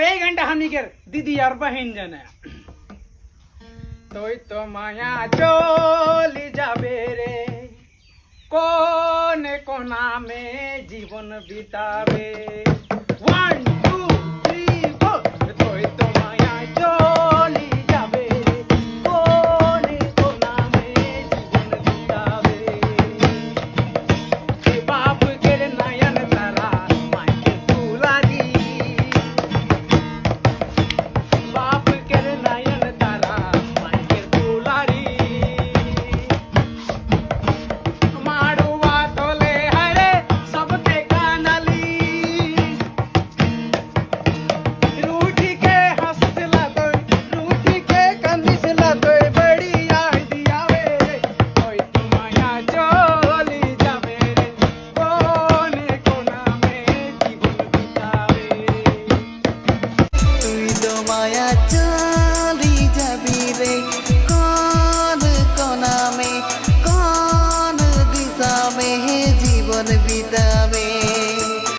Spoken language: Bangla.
এই গানটা হামিকের দিদি আর বাহিন জানে তুই তো মায়া চলি যাবে রে কোনে কোনামে জীবন বিতাবে 1 2 3 4 তুই তো মায়া চলি যাবে রে কোনে কোনামে জীবন বিতাবে এ বাপ কের নয়ন তারা মাইকে তুলারি बाप कर नयन तारा मायके तुलारी माडुआ तोले हरे सबके कानली रूठी के हंसला तो रूठी के कंदिसला तो बड़ी याद दियावे ओय तुमाया चली जावे रे कोने कोना में जीवन बितावे তুই তো মায়া চলি যাবি রে কোন কোনামে কোন দিশা মে জীবন বিতাবে